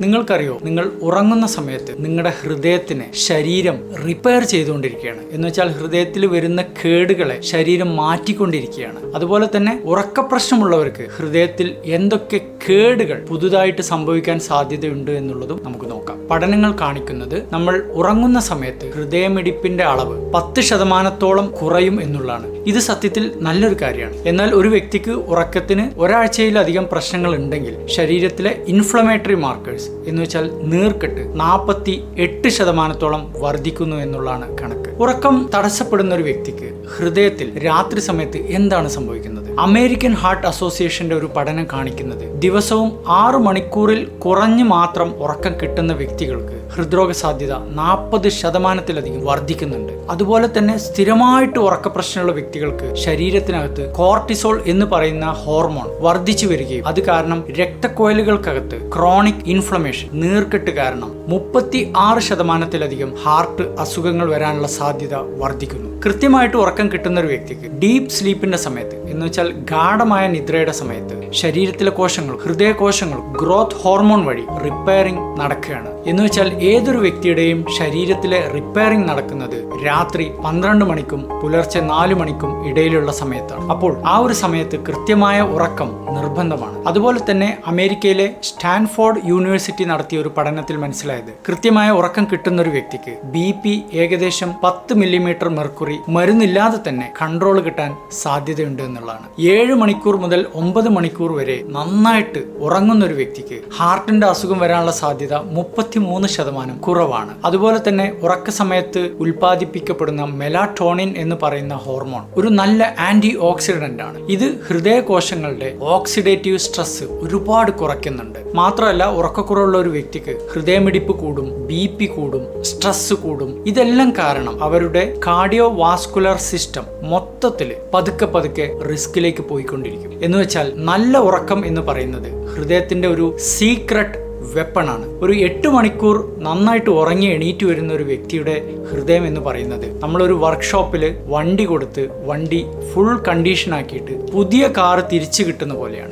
നിങ്ങൾക്കറിയോ, നിങ്ങൾ ഉറങ്ങുന്ന സമയത്ത് നിങ്ങളുടെ ഹൃദയത്തിനെ ശരീരം റിപ്പയർ ചെയ്തുകൊണ്ടിരിക്കുകയാണ്. എന്ന് വെച്ചാൽ ഹൃദയത്തിൽ വരുന്ന കേടുകളെ ശരീരം മാറ്റിക്കൊണ്ടിരിക്കുകയാണ്. അതുപോലെ തന്നെ ഉറക്കപ്രശ്നമുള്ളവർക്ക് ഹൃദയത്തിൽ എന്തൊക്കെ കേടുകൾ പുതുതായിട്ട് സംഭവിക്കാൻ സാധ്യതയുണ്ട് എന്നുള്ളതും നമുക്ക് നോക്കാം. പഠനങ്ങൾ കാണിക്കുന്നത് നമ്മൾ ഉറങ്ങുന്ന സമയത്ത് ഹൃദയമിടിപ്പിന്റെ അളവ് 10% കുറയും എന്നുള്ളതാണ്. ഇത് സത്യത്തിൽ നല്ലൊരു കാര്യമാണ്. എന്നാൽ ഒരു വ്യക്തിക്ക് ഉറക്കത്തിന് ഒരാഴ്ചയിലധികം പ്രശ്നങ്ങൾ ഉണ്ടെങ്കിൽ ശരീരത്തിലെ ഇൻഫ്ലമേറ്ററി മാർക്കേഴ്സ് എന്ന് വെച്ചാൽ നീർക്കെട്ട് 48% വർദ്ധിക്കുന്നു എന്നുള്ളതാണ് കണക്ക്. ഉറക്കം തടസ്സപ്പെടുന്ന ഒരു വ്യക്തിക്ക് ഹൃദയത്തിൽ രാത്രി സമയത്ത് എന്താണ് സംഭവിക്കുന്നത്? അമേരിക്കൻ ഹാർട്ട് അസോസിയേഷന്റെ ഒരു പഠനം കാണിക്കുന്നത് ദിവസവും 6 മണിക്കൂറിൽ കുറഞ്ഞു മാത്രം ഉറക്കം കിട്ടുന്ന വ്യക്തികൾക്ക് ഹൃദ്രോഗ സാധ്യത 40% വർദ്ധിക്കുന്നുണ്ട്. അതുപോലെ തന്നെ സ്ഥിരമായിട്ട് ഉറക്ക പ്രശ്നമുള്ള വ്യക്തികൾക്ക് ശരീരത്തിനകത്ത് കോർട്ടിസോൾ എന്ന് പറയുന്ന ഹോർമോൺ വർദ്ധിച്ചു വരികയും അത് കാരണം രക്തക്കൊഴലുകൾക്കകത്ത് ക്രോണിക് ഇൻഫ്ലമേഷൻ നീർക്കെട്ട് കാരണം 36% ഹാർട്ട് അസുഖങ്ങൾ വരാനുള്ള സാധ്യത വർദ്ധിക്കുന്നു. കൃത്യമായിട്ട് ഉറക്കം കിട്ടുന്ന ഒരു വ്യക്തിക്ക് ഡീപ് സ്ലീപ്പിന്റെ സമയത്ത് എന്ന് വെച്ചാൽ ഗാഢമായ നിദ്രയുടെ സമയത്ത് ശരീരത്തിലെ കോശങ്ങൾ ഹൃദയകോശങ്ങൾ ഗ്രോത്ത് ഹോർമോൺ വഴി റിപ്പയറിംഗ് നടക്കുകയാണ്. എന്ന് വെച്ചാൽ ഏതൊരു വ്യക്തിയുടെയും ശരീരത്തിലെ റിപ്പയറിംഗ് നടക്കുന്നത് രാത്രി 12 മണിക്കും പുലർച്ചെ 4 മണിക്കും ഇടയിലുള്ള സമയത്താണ്. അപ്പോൾ ആ ഒരു സമയത്ത് കൃത്യമായ ഉറക്കം നിർബന്ധമാണ്. അതുപോലെ തന്നെ അമേരിക്കയിലെ സ്റ്റാൻഫോർഡ് യൂണിവേഴ്സിറ്റി നടത്തിയ ഒരു പഠനത്തിൽ മനസ്സിലായത് കൃത്യമായ ഉറക്കം കിട്ടുന്ന ഒരു വ്യക്തിക്ക് BP ഏകദേശം 10 മില്ലിമീറ്റർ മെർക്കുറി മരുന്നില്ലാതെ തന്നെ കൺട്രോൾ കിട്ടാൻ സാധ്യതയുണ്ട് എന്നുള്ളതാണ്. 7 മണിക്കൂർ മുതൽ 9 മണിക്കൂർ വരെ നന്നായിട്ട് ഉറങ്ങുന്ന ഒരു വ്യക്തിക്ക് ഹാർട്ടിന്റെ അസുഖം വരാനുള്ള സാധ്യത 33% കുറവാണ്. അതുപോലെ തന്നെ ഉറക്ക സമയത്ത് ഉൽപ്പാദിപ്പിക്കപ്പെടുന്ന മെലാറ്റോണിൻ എന്ന് പറയുന്ന ഹോർമോൺ ഒരു നല്ല ആന്റി ഓക്സിഡന്റ് ആണ്. ഇത് ഹൃദയകോശങ്ങളുടെ ഓക്സിഡേറ്റീവ് സ്ട്രെസ് ഒരുപാട് കുറയ്ക്കുന്നുണ്ട്. മാത്രമല്ല ഉറക്കക്കുറവുള്ള ഒരു വ്യക്തിക്ക് ഹൃദയമിടിപ്പ് കൂടും, BP കൂടും, സ്ട്രെസ് കൂടും. ഇതെല്ലാം കാരണം അവരുടെ കാർഡിയോ വാസ്കുലർ സിസ്റ്റം മൊത്തത്തിൽ പതുക്കെ റിസ്കിലേക്ക് പോയിക്കൊണ്ടിരിക്കും. എന്ന് വെച്ചാൽ നല്ല ഉറക്കം എന്ന് പറയുന്നത് ഹൃദയത്തിന്റെ ഒരു സീക്രട്ട് വെപ്പണാണ്. ഒരു 8 മണിക്കൂർ നന്നായിട്ട് ഉറങ്ങി എണീറ്റ് വരുന്ന ഒരു വ്യക്തിയുടെ ഹൃദയം എന്ന് പറയുന്നത് നമ്മളൊരു വർക്ക്ഷോപ്പിൽ വണ്ടി കൊടുത്ത് വണ്ടി ഫുൾ കണ്ടീഷൻ ആക്കിയിട്ട് പുതിയ കാറ് തിരിച്ചു കിട്ടുന്ന പോലെയാണ്.